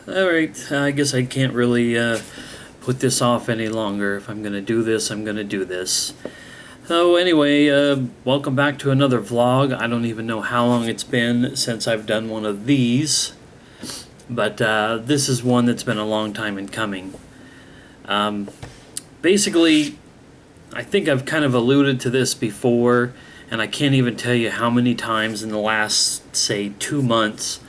Alright, I guess I can't really put this off any longer. If I'm gonna do this, I'm gonna do this. So anyway, welcome back to another vlog. I don't even know how long it's been since I've done one of these, but this is one that's been a long time in coming. Basically, I think I've kind of alluded to this before, and I can't even tell you how many times in the last, say, 2 months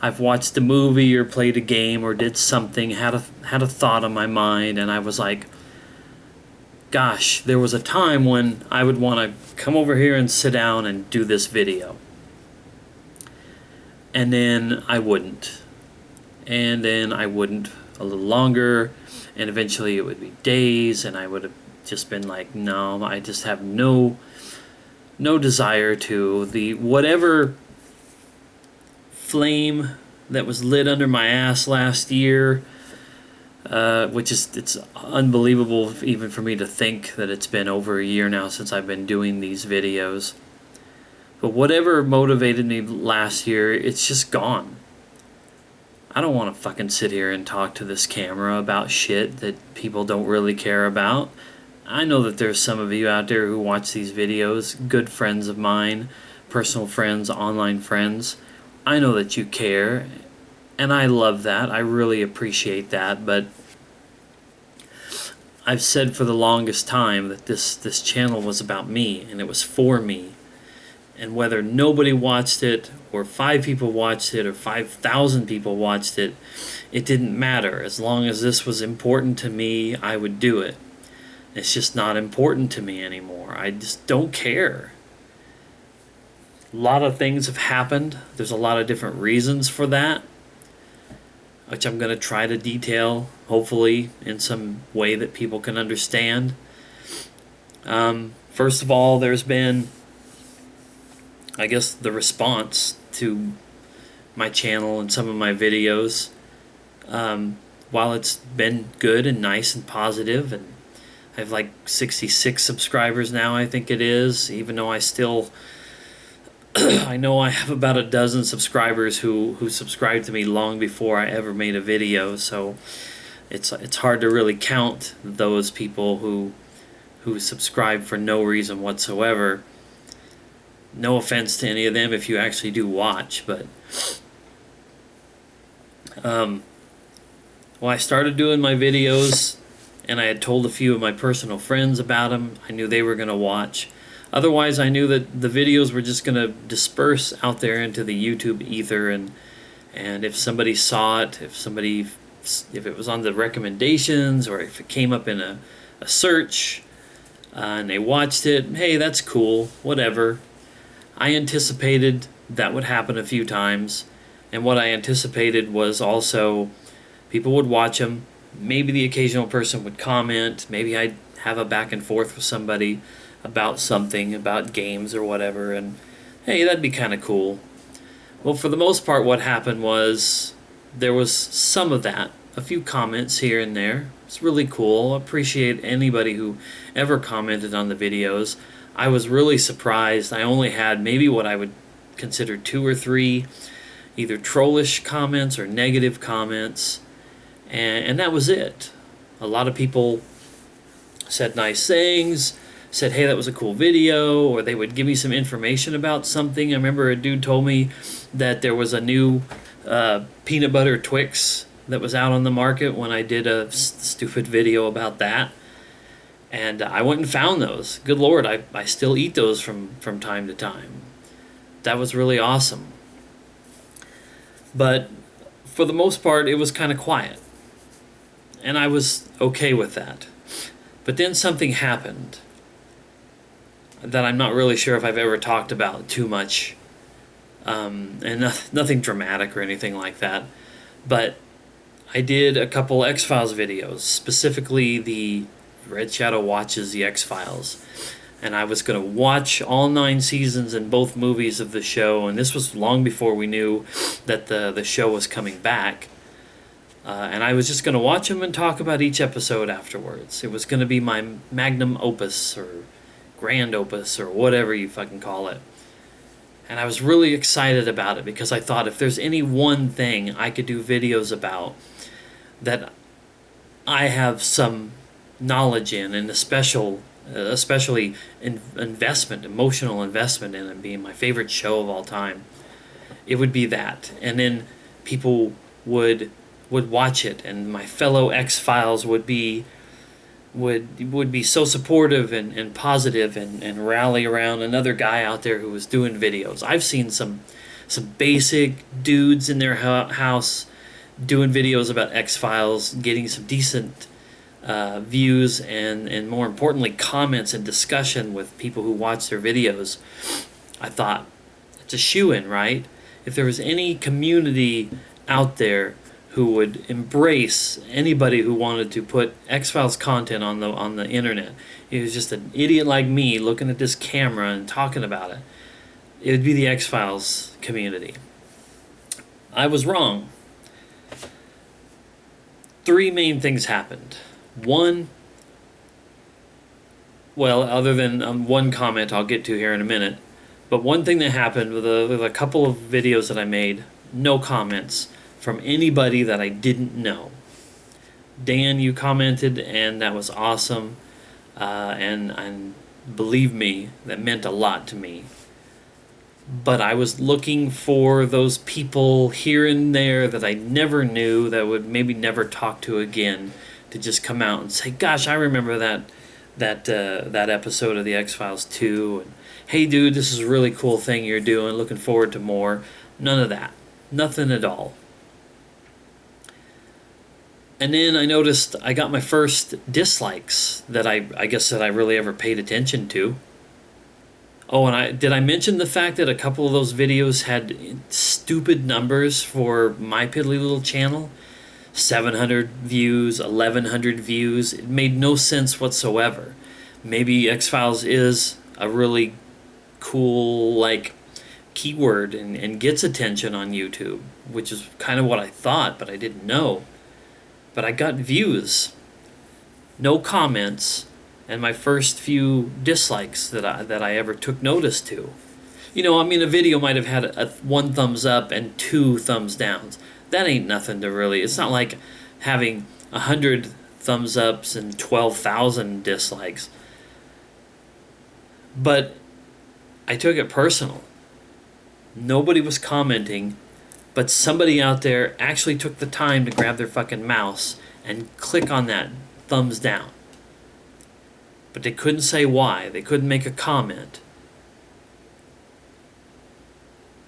I've watched a movie or played a game or did something, had a thought on my mind, and I was like, gosh, there was a time when I would want to come over here and sit down and do this video. And then I wouldn't. And then I wouldn't a little longer, and eventually it would be days, and I would have just been like, no, I just have no desire to. The whatever flame that was lit under my ass last year, which is, it's unbelievable even for me to think that it's been over a year now since I've been doing these videos. But whatever motivated me last year, it's just gone. I don't want to fucking sit here and talk to this camera about shit that people don't really care about. I know that there's some of you out there who watch these videos, good friends of mine, personal friends, online friends. I know that you care, and I love that. I really appreciate that, but I've said for the longest time that this channel was about me, and it was for me. And whether nobody watched it, or 5 people watched it, or 5,000 people watched it, it didn't matter. As long as this was important to me, I would do it. It's just not important to me anymore. I just don't care. A lot of things have happened. There's a lot of different reasons for that, which I'm going to try to detail, hopefully, in some way that people can understand. First of all, there's been, I guess, the response to my channel and some of my videos. While it's been good and nice and positive, and I have like 66 subscribers now, I think it is, even though I still... I know I have about a dozen subscribers who subscribed to me long before I ever made a video, so it's hard to really count those people who subscribe for no reason whatsoever. No offense to any of them if you actually do watch, but well, I started doing my videos, and I had told a few of my personal friends about them. I knew they were going to watch. Otherwise, I knew that the videos were just going to disperse out there into the YouTube ether, and if somebody saw it, if it was on the recommendations, or if it came up in a search, and they watched it, hey, that's cool, whatever. I anticipated that would happen a few times, and what I anticipated was also people would watch them, maybe the occasional person would comment, maybe I'd have a back and forth with somebody about something, about games or whatever, and hey, that'd be kind of cool. Well, for the most part, what happened was there was some of that, a few comments here and there. It's really cool. I appreciate anybody who ever commented on the videos. I was really surprised. I only had maybe what I would consider 2 or 3 either trollish comments or negative comments, and that was it. A lot of people said nice things, said, hey, that was a cool video, or they would give me some information about something. I remember a dude told me that there was a new peanut butter Twix that was out on the market when I did a stupid video about that. And I went and found those. Good Lord, I still eat those from time to time. That was really awesome. But for the most part, it was kind of quiet. And I was okay with that. But then something happened that I'm not really sure if I've ever talked about too much, and nothing dramatic or anything like that, but I did a couple X-Files videos, specifically the Red Shadow watches the X-Files, and I was going to watch all 9 seasons and both movies of the show, and this was long before we knew that the show was coming back, and I was just going to watch them and talk about each episode afterwards. It was going to be my magnum opus, or grand opus, or whatever you fucking call it. And I was really excited about it because I thought if there's any one thing I could do videos about that I have some knowledge in, and especially emotional investment in it, being my favorite show of all time, it would be that. And then people would watch it, and my fellow X-Files would be so supportive and positive, and rally around another guy out there who was doing videos. I've seen some basic dudes in their house doing videos about X-Files, getting some decent views, and more importantly, comments and discussion with people who watch their videos. I thought, it's a shoo-in, right? If there was any community out there who would embrace anybody who wanted to put X-Files content on the internet, it was just an idiot like me looking at this camera and talking about it, it would be the X-Files community. I was wrong. 3 main things happened. One, well, other than one comment I'll get to here in a minute, but one thing that happened with a couple of videos that I made, no comments from anybody that I didn't know. Dan, you commented, and that was awesome, and believe me, that meant a lot to me. But I was looking for those people here and there that I never knew, that would maybe never talk to again, to just come out and say, gosh, I remember that episode of the X-Files too, and hey dude, this is a really cool thing you're doing, looking forward to more. None of that. Nothing at all. And then I noticed I got my first dislikes that I guess that I really ever paid attention to. Oh, and did I mention the fact that a couple of those videos had stupid numbers for my piddly little channel? 700 views, 1100 views. It made no sense whatsoever. Maybe X-Files is a really cool, like, keyword and gets attention on YouTube, which is kind of what I thought, but I didn't know. But I got views, no comments, and my first few dislikes that I ever took notice to. You know, I mean, a video might have had 1 thumbs up and 2 thumbs downs. That ain't nothing to really... It's not like having 100 thumbs ups and 12,000 dislikes. But I took it personal. Nobody was commenting, but somebody out there actually took the time to grab their fucking mouse and click on that thumbs down. But they couldn't say why. They couldn't make a comment.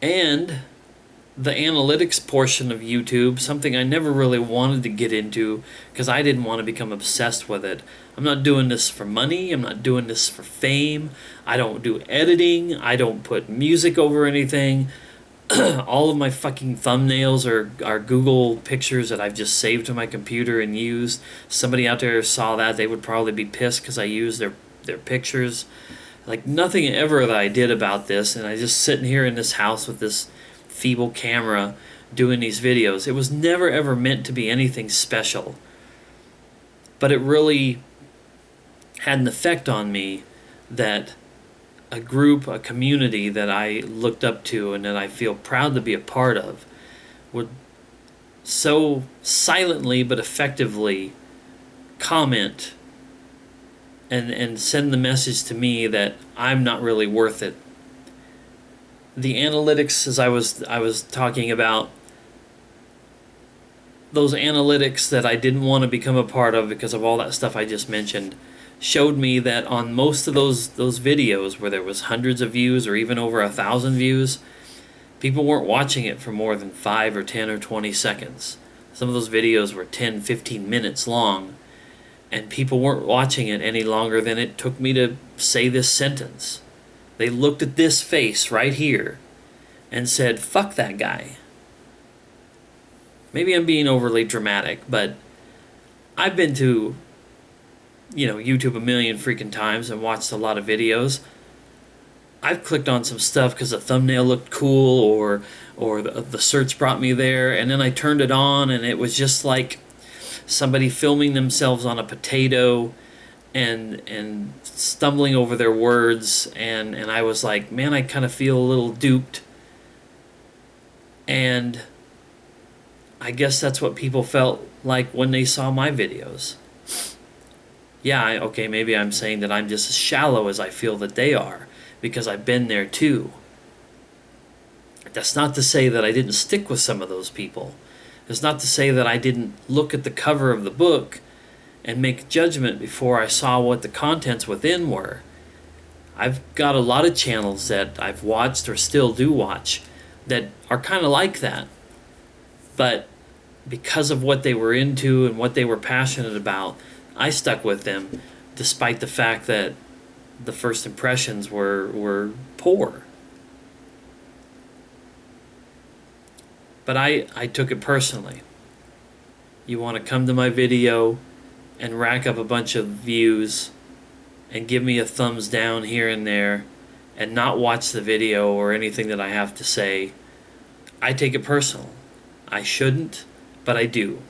And the analytics portion of YouTube, something I never really wanted to get into because I didn't want to become obsessed with it. I'm not doing this for money. I'm not doing this for fame. I don't do editing. I don't put music over anything. All of my fucking thumbnails are Google pictures that I've just saved to my computer and used. Somebody out there saw that, they would probably be pissed because I used their pictures. Like, nothing ever that I did about this, and I just sitting here in this house with this feeble camera doing these videos. It was never ever meant to be anything special. But it really had an effect on me that a group, a community that I looked up to and that I feel proud to be a part of would so silently but effectively comment and send the message to me that I'm not really worth it. The analytics, as I was talking about, those analytics that I didn't want to become a part of because of all that stuff I just mentioned, showed me that on most of those videos where there was hundreds of views or even over 1,000 views, people weren't watching it for more than 5 or 10 or 20 seconds. Some of those videos were 10, 15 minutes long, and people weren't watching it any longer than it took me to say this sentence. They looked at this face right here and said, fuck that guy. Maybe I'm being overly dramatic, but I've been to YouTube a million freaking times and watched a lot of videos. I've clicked on some stuff because the thumbnail looked cool or the search brought me there, and then I turned it on and it was just like somebody filming themselves on a potato and stumbling over their words, and I was like, man, I kind of feel a little duped. And I guess that's what people felt like when they saw my videos. Yeah, okay, maybe I'm saying that I'm just as shallow as I feel that they are, because I've been there too. That's not to say that I didn't stick with some of those people. It's not to say that I didn't look at the cover of the book and make judgment before I saw what the contents within were. I've got a lot of channels that I've watched or still do watch that are kind of like that. But because of what they were into and what they were passionate about, I stuck with them despite the fact that the first impressions were poor. But I took it personally. You want to come to my video and rack up a bunch of views and give me a thumbs down here and there and not watch the video or anything that I have to say, I take it personal. I shouldn't, but I do.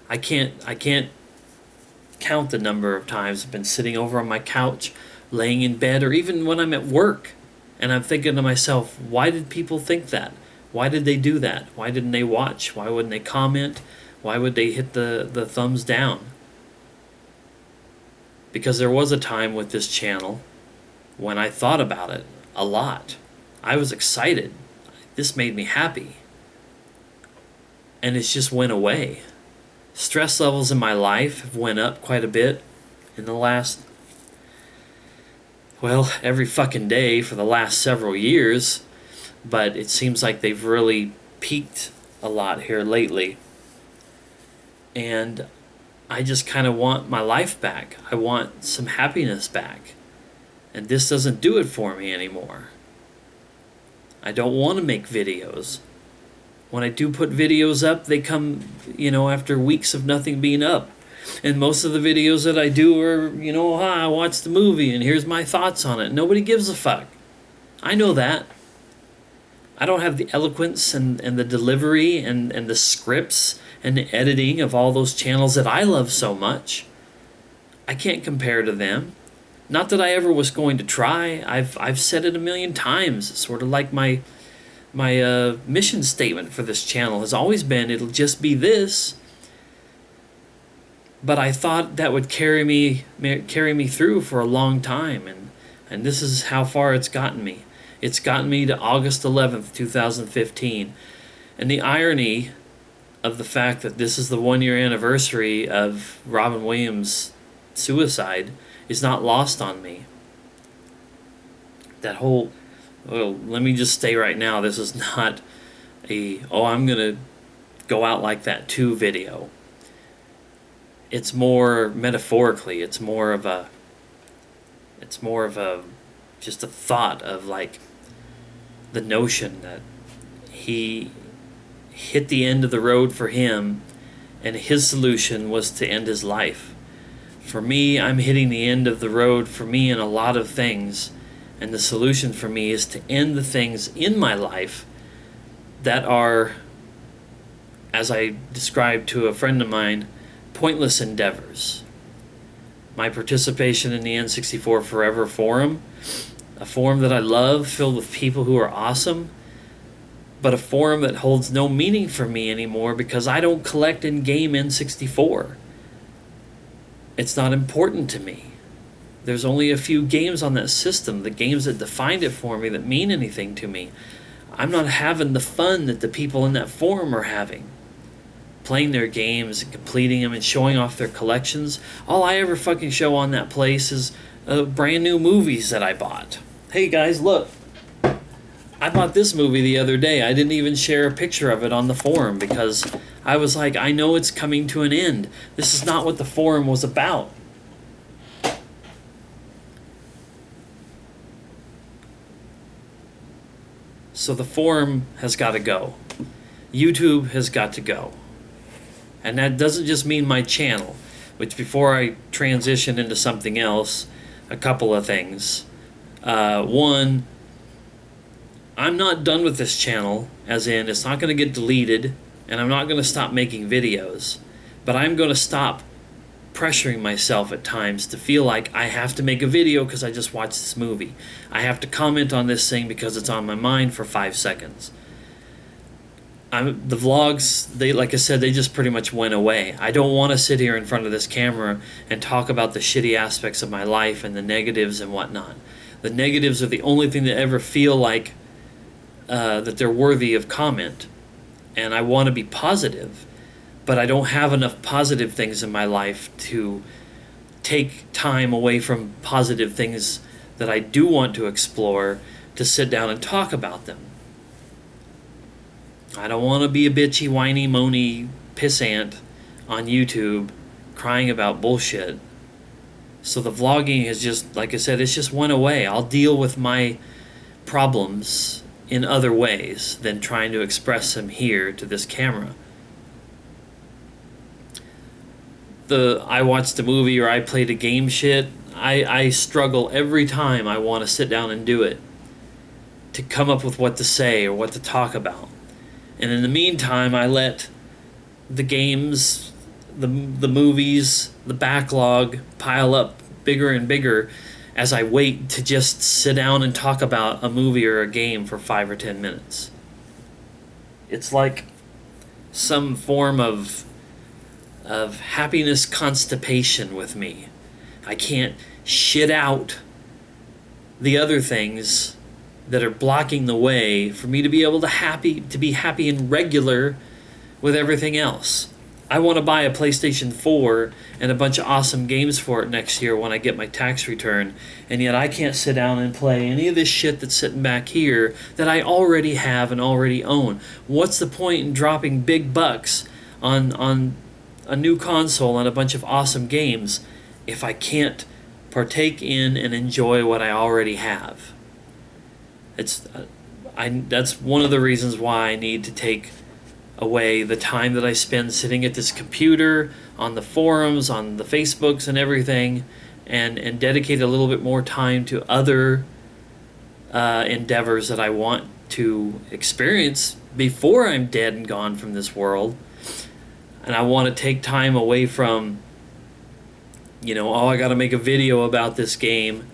I can't count the number of times I've been sitting over on my couch, laying in bed, or even when I'm at work, and I'm thinking to myself, why did people think that? Why did they do that? Why didn't they watch? Why wouldn't they comment? Why would they hit the thumbs down? Because there was a time with this channel when I thought about it a lot. I was excited. This made me happy. And it just went away. Stress levels in my life have went up quite a bit in the last, well, every fucking day for the last several years. But it seems like they've really peaked a lot here lately. And I just kind of want my life back. I want some happiness back. And this doesn't do it for me anymore. I don't want to make videos. When I do put videos up, they come, after weeks of nothing being up. And most of the videos that I do are, I watched the movie and here's my thoughts on it. Nobody gives a fuck. I know that. I don't have the eloquence and the delivery and the scripts and the editing of all those channels that I love so much. I can't compare to them. Not that I ever was going to try. I've said it a million times. It's sort of like my mission statement for this channel has always been, it'll just be this. But I thought that would carry me through for a long time, and this is how far it's gotten me. It's gotten me to August 11th, 2015. And the irony of the fact that this is the 1-year anniversary of Robin Williams' suicide is not lost on me. That whole, well, let me just say right now, this is not I'm going to go out like that too video. It's more metaphorically, it's more of a just a thought of like the notion that he hit the end of the road for him and his solution was to end his life. For me, I'm hitting the end of the road for me in a lot of things, and the solution for me is to end the things in my life that are, as I described to a friend of mine, pointless endeavors. My participation in the N64 Forever Forum, a forum that I love, filled with people who are awesome, but a forum that holds no meaning for me anymore because I don't collect in-game N64. It's not important to me. There's only a few games on that system, the games that defined it for me, that mean anything to me. I'm not having the fun that the people in that forum are having. Playing their games and completing them and showing off their collections. All I ever fucking show on that place is brand new movies that I bought. Hey guys, look. I bought this movie the other day. I didn't even share a picture of it on the forum because I was like, I know it's coming to an end. This is not what the forum was about. So the forum has got to go. YouTube has got to go. And that doesn't just mean my channel, which before I transition into something else, a couple of things. One, I'm not done with this channel, as in it's not going to get deleted, and I'm not going to stop making videos, but I'm going to stop pressuring myself at times to feel like I have to make a video because I just watched this movie. I have to comment on this thing because it's on my mind for 5 seconds. The vlogs, like I said, they just pretty much went away. I don't want to sit here in front of this camera and talk about the shitty aspects of my life and the negatives and whatnot. The negatives are the only thing that ever feel like that they're worthy of comment. And I want to be positive, but I don't have enough positive things in my life to take time away from positive things that I do want to explore to sit down and talk about them. I don't want to be a bitchy, whiny, moany pissant on YouTube crying about bullshit. So the vlogging is just, like I said, it's just went away. I'll deal with my problems in other ways than trying to express them here to this camera. I watched a movie or I played a game shit, I struggle every time I want to sit down and do it to come up with what to say or what to talk about. And in the meantime, I let the games, the movies, the backlog pile up bigger and bigger as I wait to just sit down and talk about a movie or a game for 5 or 10 minutes. It's like some form of happiness constipation with me. I can't shit out the other things that are blocking the way for me to be able to be happy and regular with everything else. I want to buy a PlayStation 4 and a bunch of awesome games for it next year when I get my tax return, and yet I can't sit down and play any of this shit that's sitting back here that I already have and already own. What's the point in dropping big bucks on a new console and a bunch of awesome games if I can't partake in and enjoy what I already have? That's one of the reasons why I need to take away the time that I spend sitting at this computer, on the forums, on the Facebooks and everything, and dedicate a little bit more time to other endeavors that I want to experience before I'm dead and gone from this world. And I want to take time away from, I got to make a video about this game.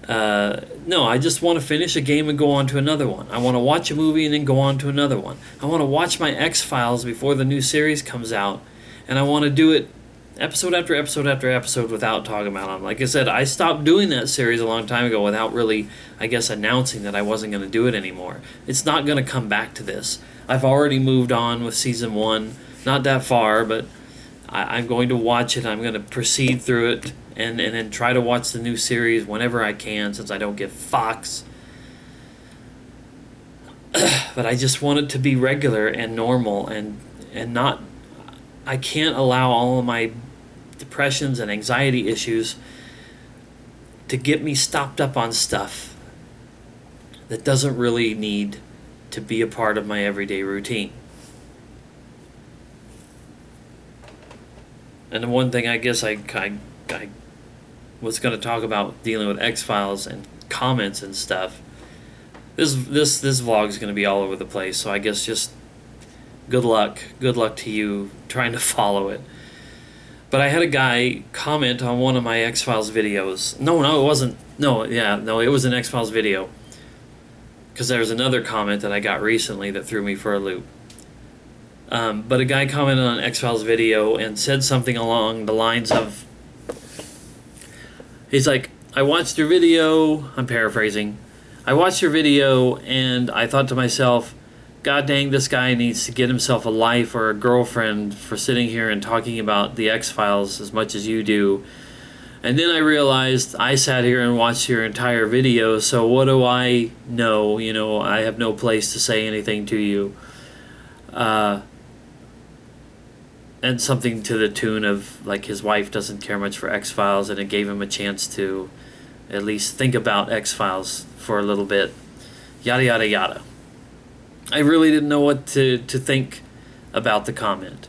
No, I just want to finish a game and go on to another one. I want to watch a movie and then go on to another one. I want to watch my X-Files before the new series comes out, and I want to do it episode after episode after episode without talking about them. Like I said, I stopped doing that series a long time ago without really, announcing that I wasn't going to do it anymore. It's not going to come back to this. I've already moved on with season 1. Not that far, but I'm going to watch it. I'm going to proceed through it and then try to watch the new series whenever I can, since I don't give fucks. But I just want it to be regular and normal and not... I can't allow all of my depressions and anxiety issues to get me stopped up on stuff that doesn't really need to be a part of my everyday routine. And the one thing I guess I was going to talk about dealing with X-Files and comments and stuff. This vlog is going to be all over the place, so I guess just good luck to you trying to follow it. But I had a guy comment on one of my X-Files videos. No, it wasn't. It was an X-Files video. Because there was another comment that I got recently that threw me for a loop. But a guy commented on an X-Files video and said something along the lines of, he's like, I watched your video, I'm paraphrasing, I watched your video and I thought to myself, God dang, this guy needs to get himself a life or a girlfriend for sitting here and talking about the X-Files as much as you do. And then I realized I sat here and watched your entire video, so what do I know? I have no place to say anything to you. And something to the tune of, like, his wife doesn't care much for X-Files, and it gave him a chance to at least think about X-Files for a little bit. Yada, yada, yada. I really didn't know what to think about the comment.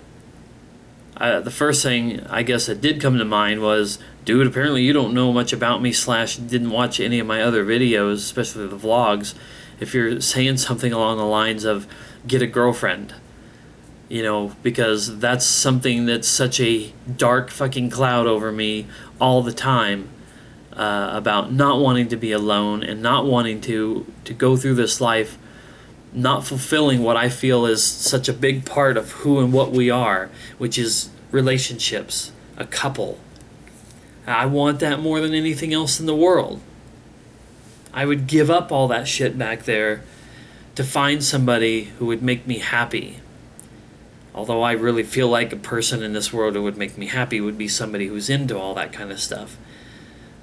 The first thing, I guess, that did come to mind was, dude, apparently you don't know much about me / didn't watch any of my other videos, especially the vlogs, if you're saying something along the lines of, get a girlfriend. because that's something that's such a dark fucking cloud over me all the time, about not wanting to be alone and not wanting to go through this life not fulfilling what I feel is such a big part of who and what we are, which is relationships, a couple. I want that more than anything else in the world. I would give up all that shit back there to find somebody who would make me happy. Although I really feel like a person in this world who would make me happy would be somebody who's into all that kind of stuff.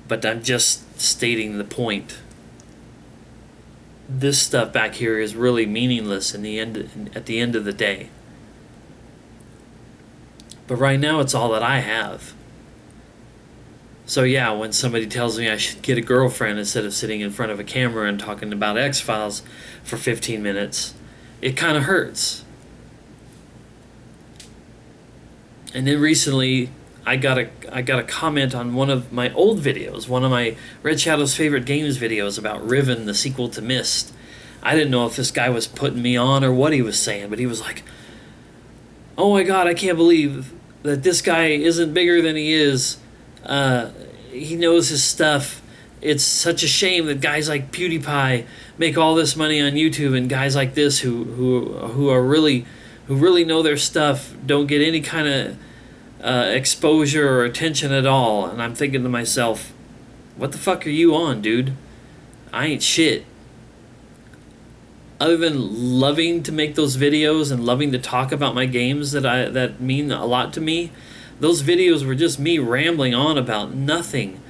But I'm just stating the point. This stuff back here is really meaningless at the end of the day. But right now it's all that I have. So yeah, when somebody tells me I should get a girlfriend instead of sitting in front of a camera and talking about X-Files for 15 minutes, it kind of hurts. And then recently I got a comment on one of my old videos, one of my Red Shadow's favorite games videos about Riven, the sequel to Myst. I didn't know if this guy was putting me on or what he was saying, but he was like, "Oh my god, I can't believe that this guy isn't bigger than he is. He knows his stuff. It's such a shame that guys like PewDiePie make all this money on YouTube, and guys like this who really know their stuff don't get any kind of exposure or attention at all." And I'm thinking to myself, what the fuck are you on, dude? I ain't shit. Other than loving to make those videos and loving to talk about my games that mean a lot to me, those videos were just me rambling on about nothing,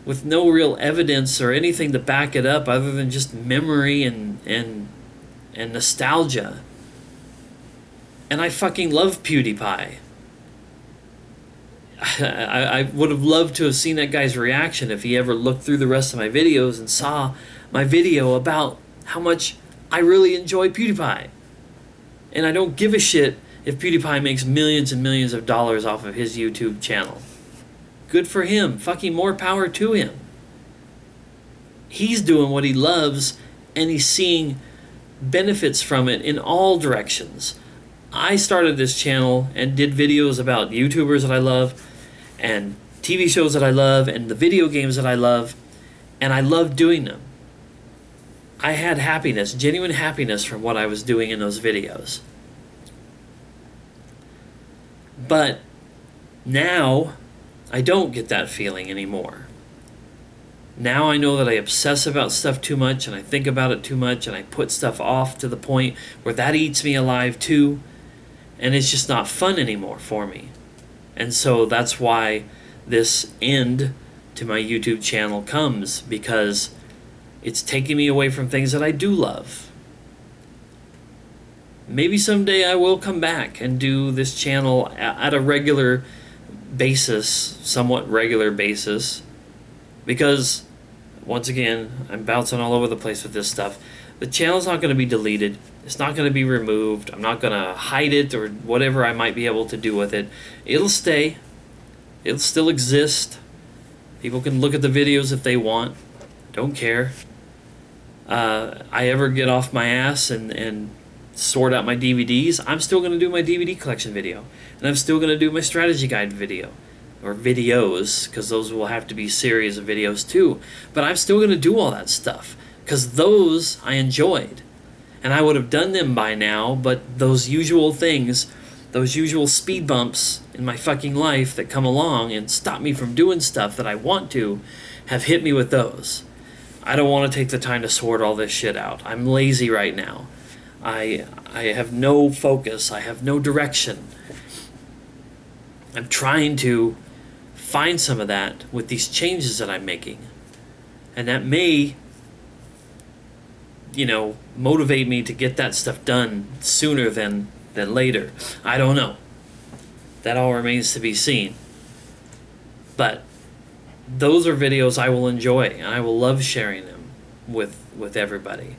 with no real evidence or anything to back it up other than just memory and nostalgia. And I fucking love PewDiePie. I would have loved to have seen that guy's reaction if he ever looked through the rest of my videos and saw my video about how much I really enjoy PewDiePie. And I don't give a shit if PewDiePie makes millions and millions of dollars off of his YouTube channel. Good for him. Fucking more power to him. He's doing what he loves, and he's seeing benefits from it in all directions. I started this channel and did videos about YouTubers that I love and TV shows that I love and the video games that I love, and I love doing them. I had happiness, genuine happiness from what I was doing in those videos. But now I don't get that feeling anymore. Now I know that I obsess about stuff too much, and I think about it too much, and I put stuff off to the point where that eats me alive too, and it's just not fun anymore for me. And so that's why this end to my YouTube channel comes, because it's taking me away from things that I do love. Maybe someday I will come back and do this channel at a regular basis, somewhat regular basis, because, once again, I'm bouncing all over the place with this stuff. The channel's not going to be deleted. It's not going to be removed. I'm not going to hide it or whatever I might be able to do with it. It'll stay. It'll still exist. People can look at the videos if they want. Don't care. I ever get off my ass and sort out my DVDs, I'm still going to do my DVD collection video. And I'm still going to do my strategy guide video. Or videos, because those will have to be series of videos too. But I'm still going to do all that stuff, because those I enjoyed. And I would have done them by now, but those usual things, those usual speed bumps in my fucking life that come along and stop me from doing stuff that I want to, have hit me with those. I don't want to take the time to sort all this shit out. I'm lazy right now. I have no focus. I have no direction. I'm trying to find some of that with these changes that I'm making. And that may, motivate me to get that stuff done sooner than later. I don't know. That all remains to be seen. But those are videos I will enjoy, and I will love sharing them with everybody.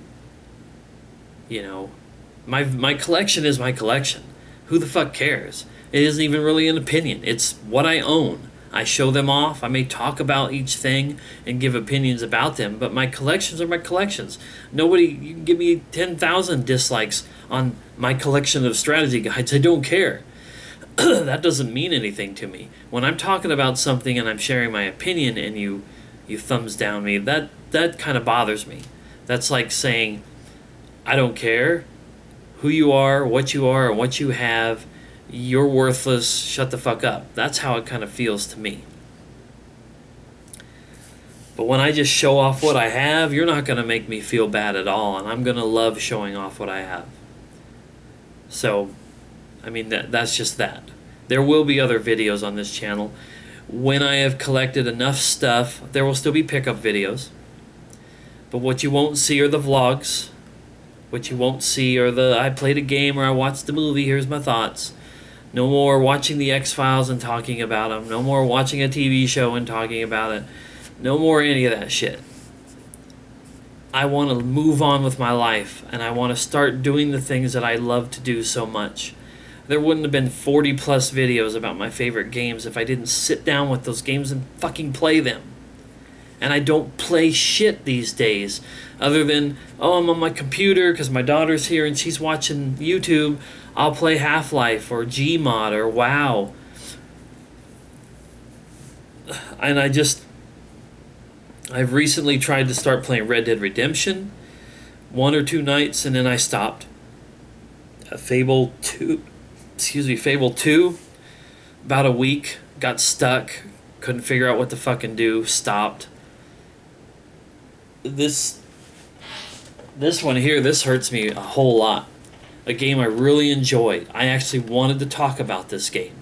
My collection is my collection. Who the fuck cares? It isn't even really an opinion. It's what I own. I show them off. I may talk about each thing and give opinions about them, but my collections are my collections. Nobody, you can give me 10,000 dislikes on my collection of strategy guides. I don't care. That doesn't mean anything to me. When I'm talking about something and I'm sharing my opinion and you thumbs down me, that kind of bothers me. That's like saying, I don't care who you are, and what you have. You're worthless. Shut the fuck up. That's how it kind of feels to me. But when I just show off what I have, you're not going to make me feel bad at all, and I'm going to love showing off what I have. So, I mean, that's just that. There will be other videos on this channel. When I have collected enough stuff, there will still be pickup videos. But what you won't see are the vlogs. What you won't see are the, I played a game or I watched a movie, here's my thoughts. No more watching the X-Files and talking about them. No more watching a TV show and talking about it. No more any of that shit. I want to move on with my life, and I want to start doing the things that I love to do so much. There wouldn't have been 40 plus videos about my favorite games if I didn't sit down with those games and fucking play them. And I don't play shit these days, other than, oh, I'm on my computer because my daughter's here and she's watching YouTube. I'll play Half-Life or Gmod or WoW. And I've recently tried to start playing Red Dead Redemption 1 or 2 nights, and then I stopped. Fable 2, about a week, got stuck, couldn't figure out what to fucking do, stopped. This one here, this hurts me a whole lot. A game I really enjoyed. I actually wanted to talk about this game.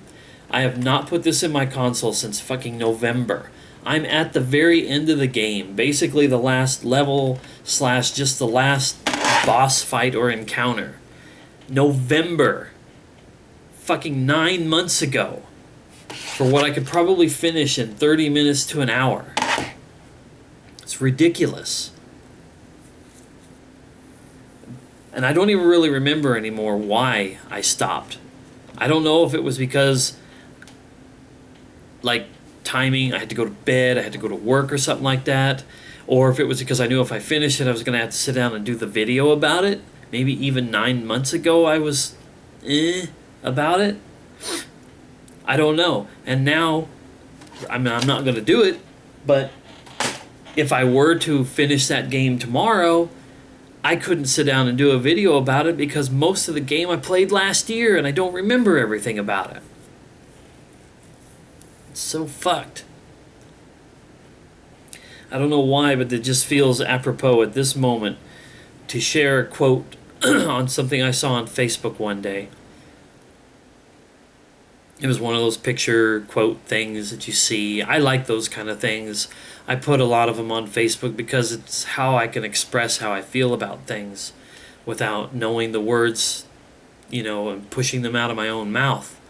I have not put this in my console since fucking November. I'm at the very end of the game. Basically the last level / just the last boss fight or encounter. November. Fucking 9 months ago. For what I could probably finish in 30 minutes to an hour. It's ridiculous. And I don't even really remember anymore why I stopped. I don't know if it was because, like, timing, I had to go to bed, I had to go to work or something like that, or if it was because I knew if I finished it I was going to have to sit down and do the video about it. Maybe even 9 months ago I was about it. I don't know. And now, I mean, I'm not going to do it, but if I were to finish that game tomorrow, I couldn't sit down and do a video about it because most of the game I played last year and I don't remember everything about it. It's so fucked. I don't know why, but it just feels apropos at this moment to share a quote on something I saw on Facebook one day. It was one of those picture quote things that you see. I like those kind of things. I put a lot of them on Facebook because it's how I can express how I feel about things without knowing the words, and pushing them out of my own mouth.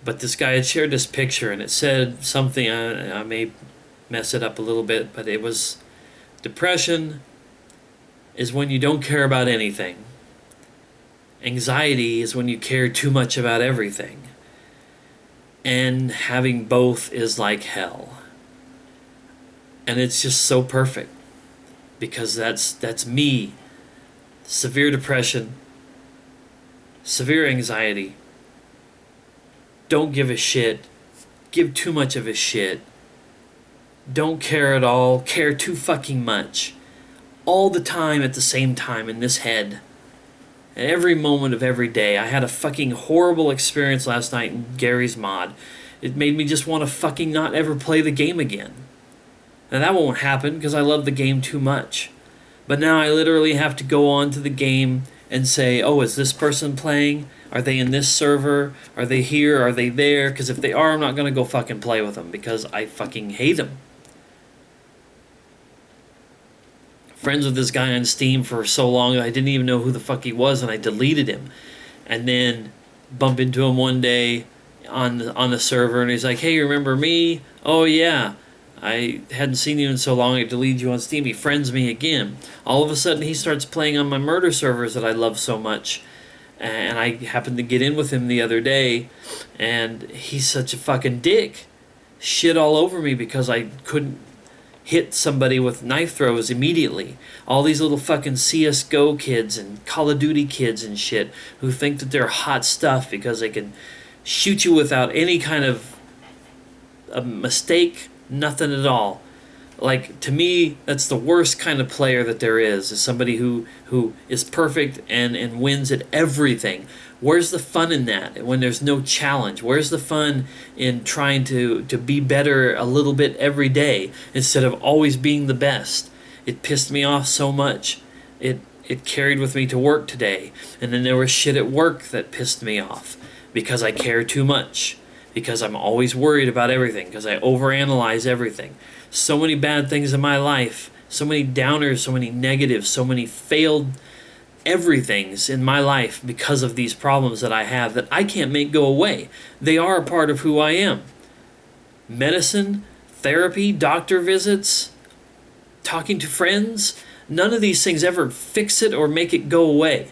But this guy had shared this picture and it said something, I may mess it up a little bit, but it was, depression is when you don't care about anything. Anxiety is when you care too much about everything. And having both is like hell. And it's just so perfect. Because that's me. Severe depression. Severe anxiety. Don't give a shit. Give too much of a shit. Don't care at all. Care too fucking much. All the time at the same time in this head. At every moment of every day. I had a fucking horrible experience last night in Gary's mod. It made me just want to fucking not ever play the game again. Now that won't happen because I love the game too much. But now I literally have to go on to the game and say, oh, is this person playing? Are they in this server? Are they here? Are they there? Because if they are, I'm not going to go fucking play with them because I fucking hate them. Friends with this guy on Steam for so long I didn't even know who the fuck he was and I deleted him. And then bump into him one day on the server and he's like, hey, remember me? Oh yeah, I hadn't seen you in so long, I deleted you on Steam. He friends me again. All of a sudden he starts playing on my murder servers that I love so much. And I happened to get in with him the other day and he's such a fucking dick. shit all over me because I couldn't hit somebody with knife throws immediately. All these little fucking CSGO kids and Call of Duty kids and shit who think that they're hot stuff because they can shoot you without any kind of a mistake, nothing at all. Like, to me, that's the worst kind of player that there is somebody who is perfect and wins at everything. Where's the fun in that when there's no challenge? Where's the fun in trying to be better a little bit every day instead of always being the best? It pissed me off so much. It carried with me to work today. And then there was shit at work that pissed me off because I care too much. Because I'm always worried about everything. Because I overanalyze everything. So many bad things in my life. So many downers, so many negatives, so many failed everythings in my life because of these problems that I have that I can't make go away. They are a part of who I am. Medicine, therapy, doctor visits, talking to friends, none of these things ever fix it or make it go away.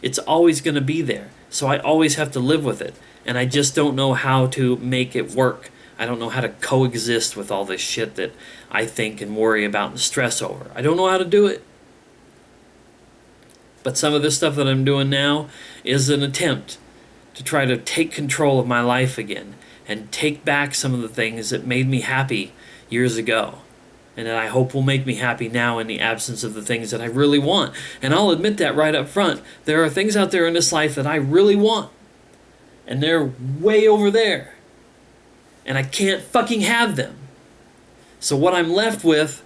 It's always going to be there. So I always have to live with it. And I just don't know how to make it work. I don't know how to coexist with all this shit that I think and worry about and stress over. I don't know how to do it. But some of this stuff that I'm doing now is an attempt to try to take control of my life again and take back some of the things that made me happy years ago. And that I hope will make me happy now in the absence of the things that I really want. And I'll admit that right up front. There are things out there in this life that I really want. And they're way over there. And I can't fucking have them. So what I'm left with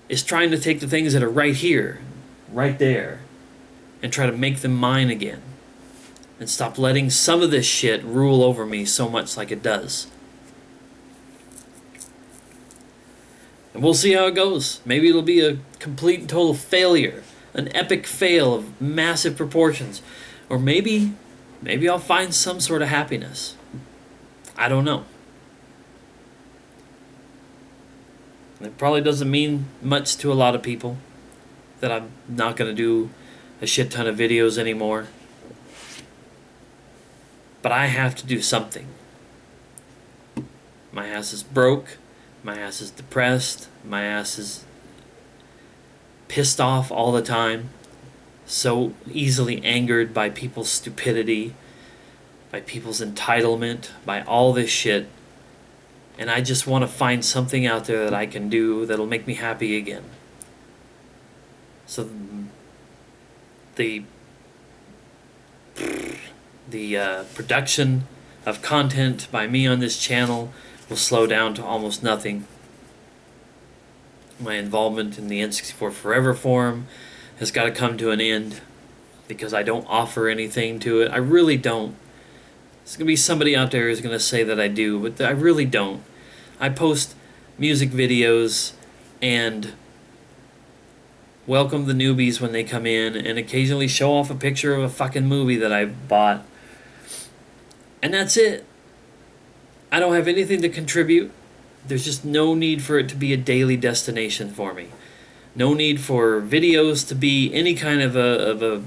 is trying to take the things that are right here, right there, and try to make them mine again. And stop letting some of this shit rule over me so much like it does. And we'll see how it goes. Maybe it'll be a complete and total failure. An epic fail of massive proportions. Or maybe I'll find some sort of happiness. I don't know. It probably doesn't mean much to a lot of people that I'm not going to do a shit ton of videos anymore. But I have to do something. My ass is broke. My ass is depressed. My ass is pissed off all the time. So easily angered by people's stupidity, by people's entitlement, by all this shit. And I just want to find something out there that I can do that'll make me happy again. So the production of content by me on this channel will slow down to almost nothing. My involvement in the N64 Forever forum has got to come to an end because I don't offer anything to it. I really don't. There's going to be somebody out there who's going to say that I do, but I really don't. I post music videos and welcome the newbies when they come in and occasionally show off a picture of a fucking movie that I bought. And that's it. I don't have anything to contribute. There's just no need for it to be a daily destination for me. No need for videos to be any kind of a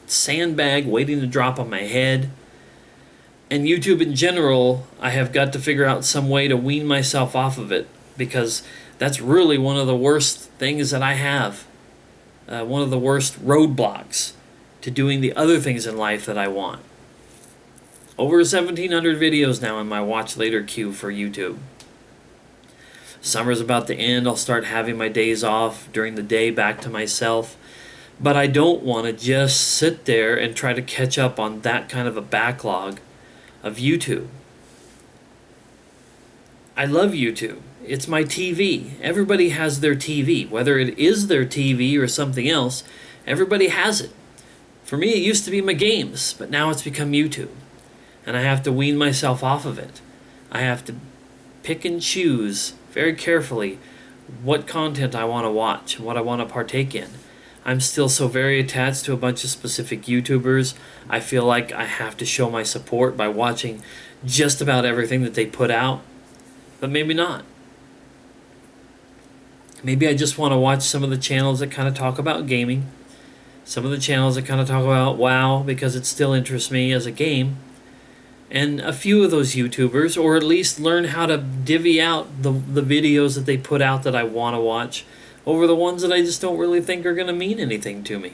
sandbag waiting to drop on my head. And YouTube in general, I have got to figure out some way to wean myself off of it, because that's really one of the worst things that I have. One of the worst roadblocks to doing the other things in life that I want. Over 1,700 videos now in my watch later queue for YouTube. Summer's about to end. I'll start having my days off during the day back to myself. But I don't want to just sit there and try to catch up on that kind of a backlog of YouTube. I love YouTube. It's my TV. Everybody has their TV. Whether it is their TV or something else, everybody has it. For me, it used to be my games, but now it's become YouTube. And I have to wean myself off of it. I have to pick and choose very carefully what content I want to watch and what I want to partake in. I'm still so very attached to a bunch of specific YouTubers. I feel like I have to show my support by watching just about everything that they put out. But maybe not. Maybe I just want to watch some of the channels that kind of talk about gaming. Some of the channels that kind of talk about WoW, because it still interests me as a game. And a few of those YouTubers, or at least learn how to divvy out the videos that they put out that I want to watch over the ones that I just don't really think are going to mean anything to me.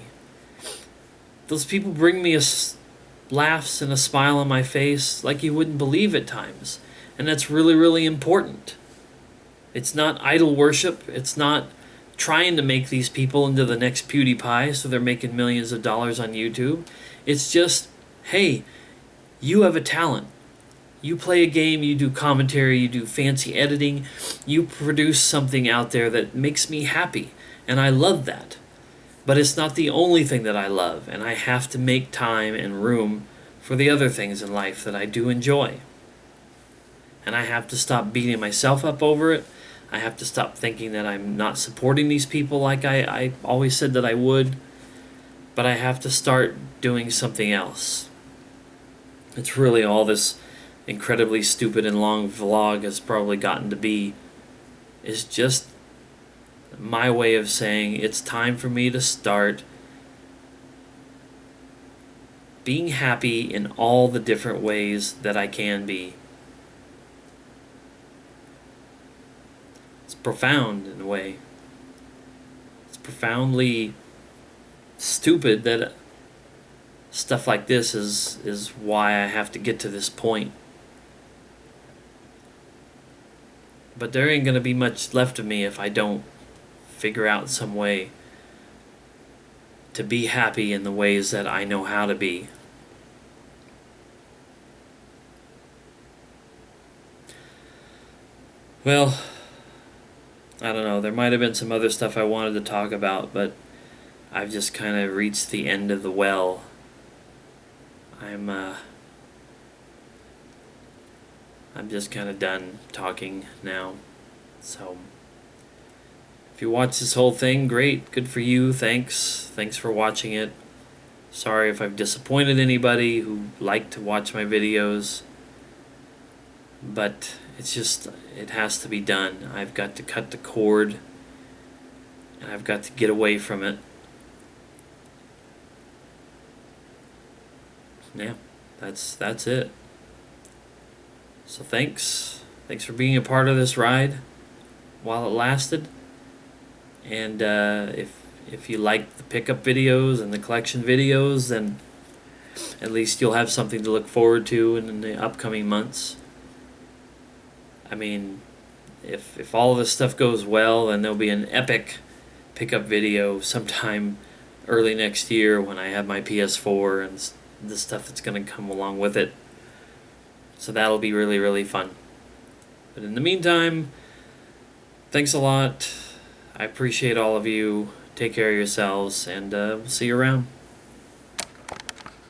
Those people bring me laughs and a smile on my face like you wouldn't believe at times. And that's really, really important. It's not idol worship. It's not trying to make these people into the next PewDiePie so they're making millions of dollars on YouTube. It's just, hey, you have a talent. You play a game, you do commentary, you do fancy editing, you produce something out there that makes me happy, and I love that. But it's not the only thing that I love, and I have to make time and room for the other things in life that I do enjoy. And I have to stop beating myself up over it. I have to stop thinking that I'm not supporting these people like I always said that I would. But I have to start doing something else. It's really all this incredibly stupid and long vlog has probably gotten to be, is just my way of saying it's time for me to start being happy in all the different ways that I can be. It's profound in a way. It's profoundly stupid that stuff like this is why I have to get to this point. But there ain't gonna be much left of me if I don't figure out some way to be happy in the ways that I know how to be. Well, I don't know. There might have been some other stuff I wanted to talk about, but I've just kind of reached the end of the well. I'm just kind of done talking now. So, if you watch this whole thing, great. Good for you. Thanks. Thanks for watching it. Sorry if I've disappointed anybody who liked to watch my videos. But it's just, it has to be done. I've got to cut the cord. And I've got to get away from it. Yeah, that's it. So thanks for being a part of this ride while it lasted. And if you like the pickup videos and the collection videos, then at least you'll have something to look forward to in the upcoming months. I mean, if all of this stuff goes well, then there'll be an epic pickup video sometime early next year when I have my PS4 and the stuff that's going to come along with it. So that'll be really, really fun. But in the meantime, thanks a lot. I appreciate all of you. Take care of yourselves, and we'll see you around.